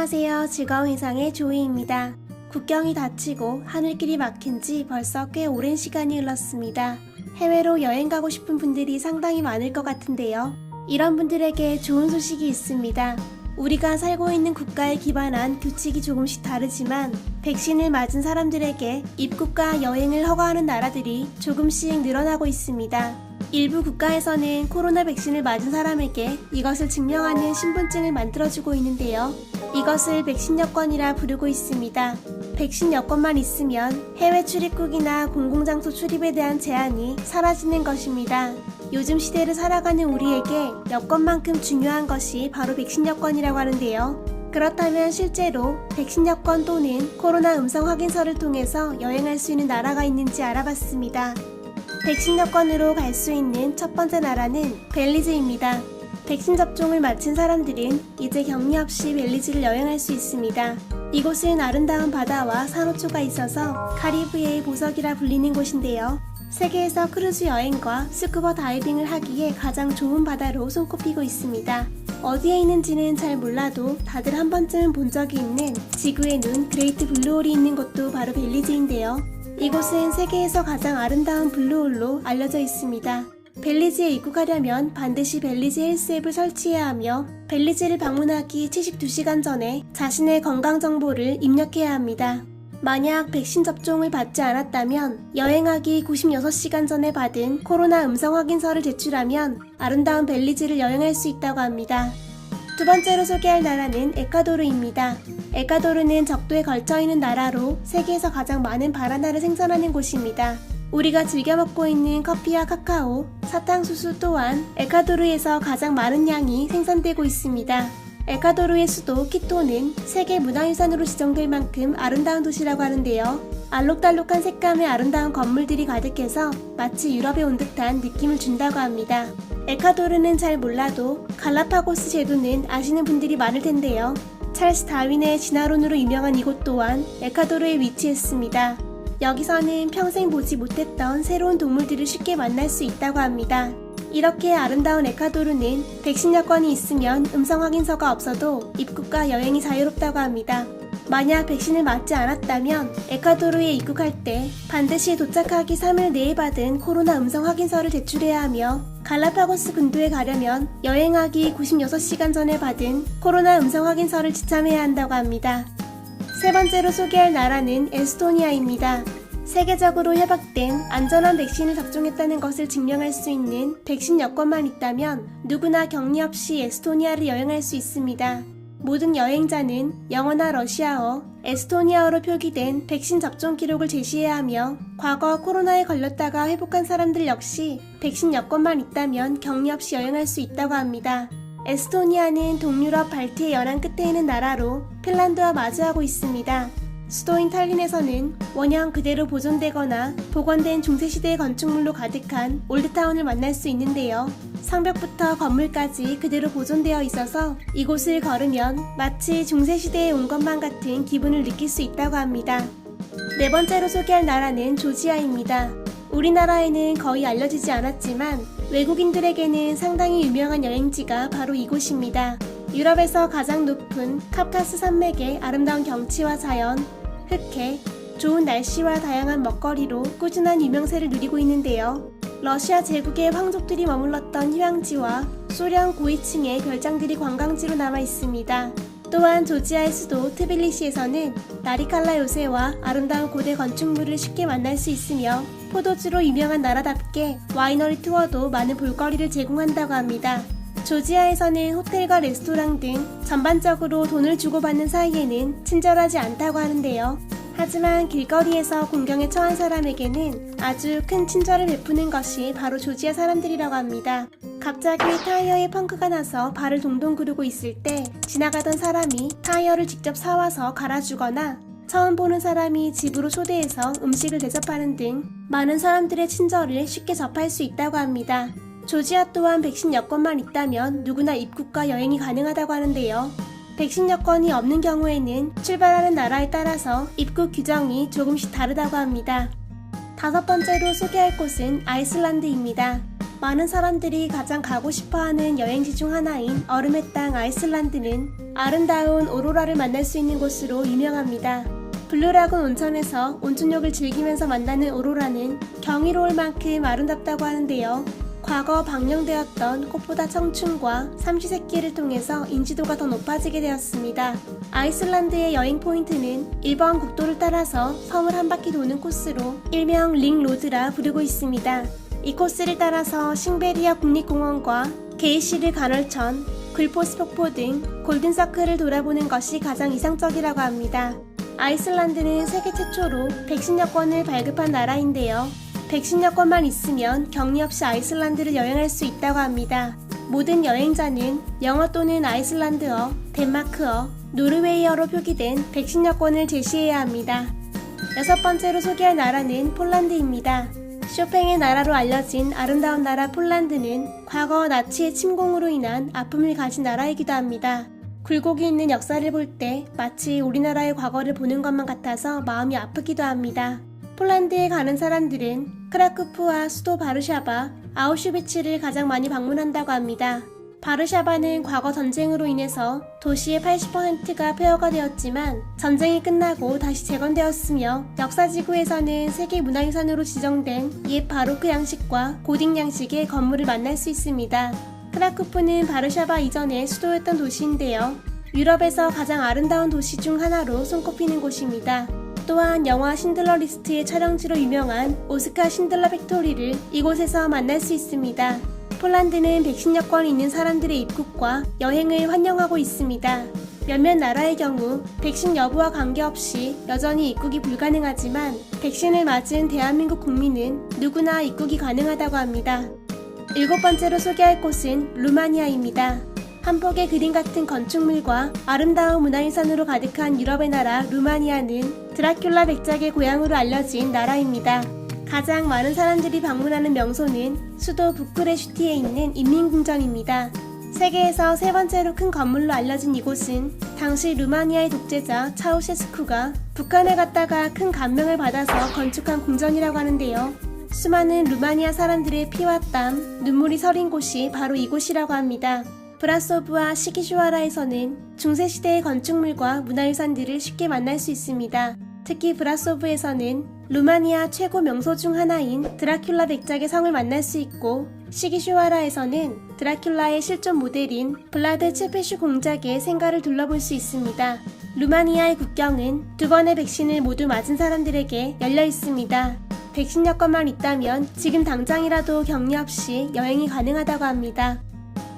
안녕하세요. 즐거운 회상의 조이입니다. 국경이 닫히고 하늘길이 막힌 지 벌써 꽤 오랜 시간이 흘렀습니다. 해외로 여행 가고 싶은 분들이 상당히 많을 것 같은데요. 이런 분들에게 좋은 소식이 있습니다. 우리가 살고 있는 국가에 기반한 규칙이 조금씩 다르지만 백신을 맞은 사람들에게 입국과 여행을 허가하는 나라들이 조금씩 늘어나고 있습니다. 일부 국가에서는 코로나 백신을 맞은 사람에게 이것을 증명하는 신분증을 만들어주고 있는데요. 이것을 백신 여권이라 부르고 있습니다. 백신 여권만 있으면 해외 출입국이나 공공장소 출입에 대한 제한이 사라지는 것입니다. 요즘 시대를 살아가는 우리에게 여권만큼 중요한 것이 바로 백신 여권이라고 하는데요. 그렇다면 실제로 백신 여권 또는 코로나 음성 확인서를 통해서 여행할 수 있는 나라가 있는지 알아봤습니다. 백신 여권으로 갈 수 있는 첫 번째 나라는 벨리즈입니다. 백신 접종을 마친 사람들은 이제 격리 없이 벨리즈를 여행할 수 있습니다. 이곳은 아름다운 바다와 산호초가 있어서 카리브해의 보석이라 불리는 곳인데요. 세계에서 크루즈 여행과 스쿠버 다이빙을 하기에 가장 좋은 바다로 손꼽히고 있습니다. 어디에 있는지는 잘 몰라도 다들 한 번쯤은 본 적이 있는 지구의 눈 그레이트 블루홀이 있는 곳도 바로 벨리즈인데요. 이곳은 세계에서 가장 아름다운 블루홀로 알려져 있습니다. 벨리즈에 입국하려면 반드시 벨리즈 헬스 앱을 설치해야 하며 벨리즈를 방문하기 72시간 전에 자신의 건강 정보를 입력해야 합니다. 만약 백신 접종을 받지 않았다면 여행하기 96시간 전에 받은 코로나 음성 확인서를 제출하면 아름다운 벨리즈를 여행할 수 있다고 합니다. 두 번째로 소개할 나라는 에콰도르입니다. 에콰도르는 적도에 걸쳐있는 나라로 세계에서 가장 많은 바나나를 생산하는 곳입니다. 우리가 즐겨 먹고 있는 커피와 카카오, 사탕수수 또한 에콰도르에서 가장 많은 양이 생산되고 있습니다. 에콰도르의 수도 키토는 세계 문화유산으로 지정될 만큼 아름다운 도시라고 하는데요. 알록달록한 색감의 아름다운 건물들이 가득해서 마치 유럽에 온 듯한 느낌을 준다고 합니다. 에콰도르는 잘 몰라도 갈라파고스 제도는 아시는 분들이 많을 텐데요. 찰스 다윈의 진화론으로 유명한 이곳 또한 에콰도르에 위치했습니다. 여기서는 평생 보지 못했던 새로운 동물들을 쉽게 만날 수 있다고 합니다. 이렇게 아름다운 에콰도르는 백신 여권이 있으면 음성 확인서가 없어도 입국과 여행이 자유롭다고 합니다. 만약 백신을 맞지 않았다면 에콰도르에 입국할 때 반드시 도착하기 3일 내에 받은 코로나 음성 확인서를 제출해야 하며 갈라파고스 근도에 가려면 여행하기 96시간 전에 받은 코로나 음성 확인서를 지참해야 한다고 합니다. 세 번째로 소개할 나라는 에스토니아입니다. 세계적으로 협약된 안전한 백신을 접종했다는 것을 증명할 수 있는 백신 여권만 있다면 누구나 격리 없이 에스토니아를 여행할 수 있습니다. 모든 여행자는 영어나 러시아어, 에스토니아어로 표기된 백신 접종 기록을 제시해야 하며 과거 코로나에 걸렸다가 회복한 사람들 역시 백신 여권만 있다면 격리 없이 여행할 수 있다고 합니다. 에스토니아는 동유럽 발트해 연안 끝에 있는 나라로 핀란드와 마주하고 있습니다. 수도인 탈린에서는 원형 그대로 보존되거나 복원된 중세시대의 건축물로 가득한 올드타운을 만날 수 있는데요. 성벽부터 건물까지 그대로 보존되어 있어서 이곳을 걸으면 마치 중세시대에 온 것만 같은 기분을 느낄 수 있다고 합니다. 네 번째로 소개할 나라는 조지아입니다. 우리나라에는 거의 알려지지 않았지만 외국인들에게는 상당히 유명한 여행지가 바로 이곳입니다. 유럽에서 가장 높은 카프카스 산맥의 아름다운 경치와 자연, 흑해, 좋은 날씨와 다양한 먹거리로 꾸준한 유명세를 누리고 있는데요. 러시아 제국의 황족들이 머물렀던 휴양지와 소련 고위층의 별장들이 관광지로 남아 있습니다. 또한 조지아의 수도 트빌리시에서는 나리칼라 요새와 아름다운 고대 건축물을 쉽게 만날 수 있으며 포도주로 유명한 나라답게 와이너리 투어도 많은 볼거리를 제공한다고 합니다. 조지아에서는 호텔과 레스토랑 등 전반적으로 돈을 주고받는 사이에는 친절하지 않다고 하는데요. 하지만 길거리에서 공경에 처한 사람에게는 아주 큰 친절을 베푸는 것이 바로 조지아 사람들이라고 합니다. 갑자기 타이어에 펑크가 나서 발을 동동 구르고 있을 때 지나가던 사람이 타이어를 직접 사와서 갈아주거나 처음 보는 사람이 집으로 초대해서 음식을 대접하는 등 많은 사람들의 친절을 쉽게 접할 수 있다고 합니다. 조지아 또한 백신 여권만 있다면 누구나 입국과 여행이 가능하다고 하는데요. 백신 여권이 없는 경우에는 출발하는 나라에 따라서 입국 규정이 조금씩 다르다고 합니다. 다섯 번째로 소개할 곳은 아이슬란드입니다. 많은 사람들이 가장 가고 싶어하는 여행지 중 하나인 얼음의 땅 아이슬란드는 아름다운 오로라를 만날 수 있는 곳으로 유명합니다. 블루라군 온천에서 온천욕을 즐기면서 만나는 오로라는 경이로울 만큼 아름답다고 하는데요. 과거 방영되었던 꽃보다 청춘과 삼시세끼를 통해서 인지도가 더 높아지게 되었습니다. 아이슬란드의 여행 포인트는 1번 국도를 따라서 섬을 한 바퀴 도는 코스로 일명 링로드라 부르고 있습니다. 이 코스를 따라서 싱베리아 국립공원과 게이시르 간헐천, 글포스 폭포 등 골든서클을 돌아보는 것이 가장 이상적이라고 합니다. 아이슬란드는 세계 최초로 백신 여권을 발급한 나라인데요. 백신 여권만 있으면 격리 없이 아이슬란드를 여행할 수 있다고 합니다. 모든 여행자는 영어 또는 아이슬란드어, 덴마크어, 노르웨이어로 표기된 백신 여권을 제시해야 합니다. 6번째로 소개할 나라는 폴란드입니다. 쇼팽의 나라로 알려진 아름다운 나라 폴란드는 과거 나치의 침공으로 인한 아픔을 가진 나라이기도 합니다. 굴곡이 있는 역사를 볼 때 마치 우리나라의 과거를 보는 것만 같아서 마음이 아프기도 합니다. 폴란드에 가는 사람들은 크라쿠프와 수도 바르샤바, 아우슈비츠를 가장 많이 방문한다고 합니다. 바르샤바는 과거 전쟁으로 인해서 도시의 80%가 폐허가 되었지만 전쟁이 끝나고 다시 재건되었으며 역사지구에서는 세계문화유산으로 지정된 옛 바로크 양식과 고딕 양식의 건물을 만날 수 있습니다. 크라쿠프는 바르샤바 이전의 수도였던 도시인데요. 유럽에서 가장 아름다운 도시 중 하나로 손꼽히는 곳입니다. 또한 영화 신들러 리스트의 촬영지로 유명한 오스카 신들러 팩토리를 이곳에서 만날 수 있습니다. 폴란드는 백신 여권이 있는 사람들의 입국과 여행을 환영하고 있습니다. 몇몇 나라의 경우 백신 여부와 관계없이 여전히 입국이 불가능하지만 백신을 맞은 대한민국 국민은 누구나 입국이 가능하다고 합니다. 7번째로 소개할 곳은 루마니아입니다. 한폭의 그림 같은 건축물과 아름다운 문화유산으로 가득한 유럽의 나라 루마니아는 드라큘라 백작의 고향으로 알려진 나라입니다. 가장 많은 사람들이 방문하는 명소는 수도 부쿠레슈티에 있는 인민궁전입니다. 세계에서 3번째로 큰 건물로 알려진 이곳은 당시 루마니아의 독재자 차우셰스쿠가 북한에 갔다가 큰 감명을 받아서 건축한 궁전이라고 하는데요. 수많은 루마니아 사람들의 피와 땀, 눈물이 서린 곳이 바로 이곳이라고 합니다. 브라소브와 시기슈와라에서는 중세시대의 건축물과 문화유산들을 쉽게 만날 수 있습니다. 특히 브라소브에서는 루마니아 최고 명소 중 하나인 드라큘라 백작의 성을 만날 수 있고 시기슈와라에서는 드라큘라의 실존 모델인 블라드 츠페슈 공작의 생가를 둘러볼 수 있습니다. 루마니아의 국경은 2번의 백신을 모두 맞은 사람들에게 열려 있습니다. 백신 여권만 있다면 지금 당장이라도 격리 없이 여행이 가능하다고 합니다.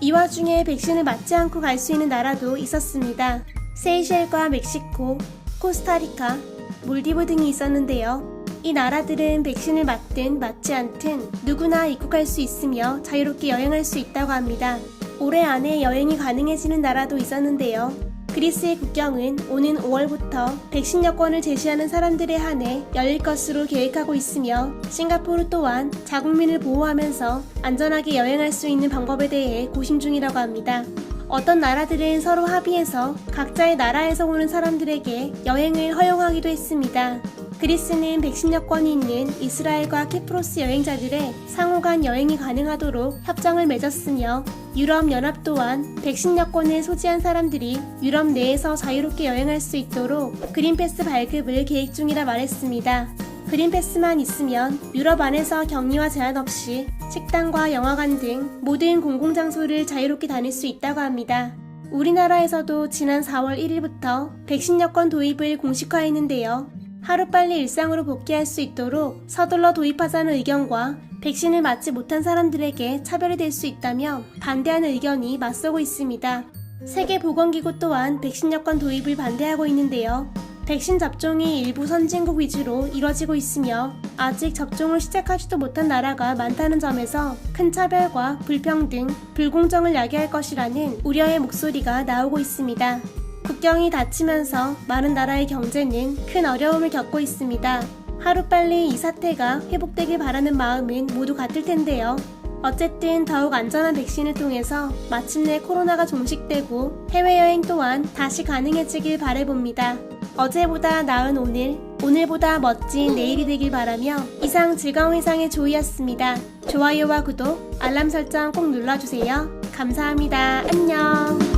이 와중에 백신을 맞지 않고 갈 수 있는 나라도 있었습니다. 세이셸과 멕시코, 코스타리카, 몰디브 등이 있었는데요. 이 나라들은 백신을 맞든 맞지 않든 누구나 입국할 수 있으며 자유롭게 여행할 수 있다고 합니다. 올해 안에 여행이 가능해지는 나라도 있었는데요. 그리스의 국경은 오는 5월부터 백신 여권을 제시하는 사람들에 한해 열릴 것으로 계획하고 있으며 싱가포르 또한 자국민을 보호하면서 안전하게 여행할 수 있는 방법에 대해 고심 중이라고 합니다. 어떤 나라들은 서로 합의해서 각자의 나라에서 오는 사람들에게 여행을 허용하기도 했습니다. 그리스는 백신 여권이 있는 이스라엘과 키프로스 여행자들의 상호간 여행이 가능하도록 협정을 맺었으며 유럽연합 또한 백신 여권을 소지한 사람들이 유럽 내에서 자유롭게 여행할 수 있도록 그린패스 발급을 계획 중이라 말했습니다. 그린패스만 있으면 유럽 안에서 격리와 제한 없이 식당과 영화관 등 모든 공공장소를 자유롭게 다닐 수 있다고 합니다. 우리나라에서도 지난 4월 1일부터 백신 여권 도입을 공식화했는데요. 하루빨리 일상으로 복귀할 수 있도록 서둘러 도입하자는 의견과 백신을 맞지 못한 사람들에게 차별이 될 수 있다며 반대하는 의견이 맞서고 있습니다. 세계보건기구 또한 백신 여권 도입을 반대하고 있는데요. 백신 접종이 일부 선진국 위주로 이뤄지고 있으며 아직 접종을 시작하지도 못한 나라가 많다는 점에서 큰 차별과 불평등, 불공정을 야기할 것이라는 우려의 목소리가 나오고 있습니다. 국경이 닫히면서 많은 나라의 경제는 큰 어려움을 겪고 있습니다. 하루빨리 이 사태가 회복되길 바라는 마음은 모두 같을 텐데요. 어쨌든 더욱 안전한 백신을 통해서 마침내 코로나가 종식되고 해외여행 또한 다시 가능해지길 바라봅니다. 어제보다 나은 오늘, 오늘보다 멋진 내일이 되길 바라며 이상 즐거운 회상의 조이였습니다. 좋아요와 구독, 알람 설정 꼭 눌러주세요. 감사합니다. 안녕.